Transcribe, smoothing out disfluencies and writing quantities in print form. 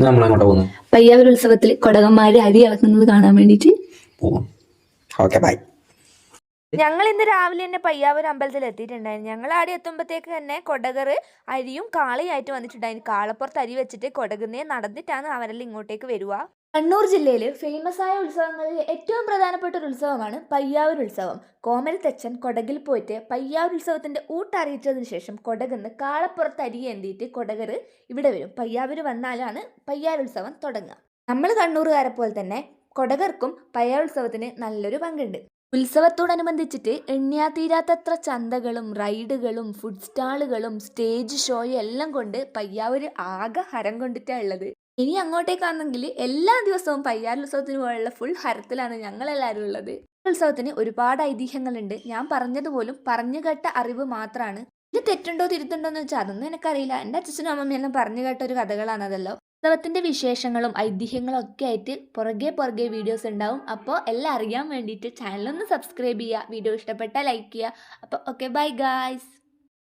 നമ്മളെങ്ങോട്ടാ പോകുന്നത്? പയ്യാവൂർ ഉത്സവത്തിൽ കൊടകന്മാര് അരി ഇളക്കുന്നത് കാണാൻ വേണ്ടിട്ട് പോവാം. Okay bye. ഞങ്ങൾ ഇന്ന് രാവിലെ തന്നെ പയ്യാവൂർ അമ്പലത്തിൽ എത്തിയിട്ടുണ്ടായിരുന്നു. ഞങ്ങൾ ആടെ എത്തുമ്പോഴത്തേക്ക് തന്നെ കൊടകർ അരിയും കാളയായിട്ട് വന്നിട്ടുണ്ടായിരുന്നു. കാളപ്പുറത്ത് അരി വെച്ചിട്ട് കൊടകുന്നേ നടന്നിട്ടാണ് അവരെല്ലാം ഇങ്ങോട്ടേക്ക് വരിക. കണ്ണൂർ ജില്ലയിൽ ഫേമസ് ആയ ഉത്സവങ്ങളിൽ ഏറ്റവും പ്രധാനപ്പെട്ട ഒരു ഉത്സവമാണ് പയ്യാവൂർ ഉത്സവം. കോമരത്തച്ഛൻ കൊടകിൽ പോയിട്ട് പയ്യാവൂർ ഉത്സവത്തിന്റെ ഊട്ടറിയിച്ചതിന് ശേഷം കൊടകുന്ന് കാളപ്പുറത്ത് അരി ഏന്തിയിട്ട് കൊടകർ ഇവിടെ വരും. പയ്യാവൂർ വന്നാലാണ് പയ്യാവൂർ ഉത്സവം തുടങ്ങുക. നമ്മൾ കണ്ണൂറുകാരെ പോലെ തന്നെ കൊടകർക്കും പയ്യാവൂർ ഉത്സവത്തിന് നല്ലൊരു പങ്കുണ്ട്. ഉത്സവത്തോടനുബന്ധിച്ചിട്ട് എണ്ണിയാ തീരാത്തത്ര ചന്തകളും റൈഡുകളും ഫുഡ് സ്റ്റാളുകളും സ്റ്റേജ് ഷോയും എല്ലാം കൊണ്ട് പയ്യാവൂർ ആകെ ഹരം കൊണ്ടിട്ടാണ് ഉള്ളത്. ഇനി അങ്ങോട്ടേക്കാണെങ്കിൽ എല്ലാ ദിവസവും പയ്യാവൂർ ഉത്സവത്തിന് പോലുള്ള ഫുൾ ഹരത്തിലാണ് ഞങ്ങളെല്ലാവരും ഉള്ളത്. ഉത്സവത്തിന് ഒരുപാട് ഐതിഹ്യങ്ങളുണ്ട്. ഞാൻ പറഞ്ഞതുപോലും പറഞ്ഞു കേട്ട അറിവ് മാത്രമാണ്. ഇത് തെറ്റുണ്ടോ തിരുത്തുണ്ടോ എന്ന് വെച്ചാൽ അതൊന്നും എനിക്കറിയില്ല. എൻ്റെ അച്ഛനും അമ്മമ്മയെല്ലാം പറഞ്ഞു കേട്ട ഒരു കഥകളാണ് അതല്ലോ. ഉത്സവത്തിന്റെ വിശേഷങ്ങളും ഐതിഹ്യങ്ങളും ഒക്കെ ആയിട്ട് പുറകെ വീഡിയോസ് ഉണ്ടാവും. അപ്പോൾ എല്ലാം അറിയാൻ വേണ്ടിയിട്ട് ചാനലൊന്ന് സബ്സ്ക്രൈബ് ചെയ്യുക. വീഡിയോ ഇഷ്ടപ്പെട്ടാൽ ലൈക്ക് ചെയ്യുക. അപ്പോൾ ഓക്കെ ബൈ ഗായ്സ്.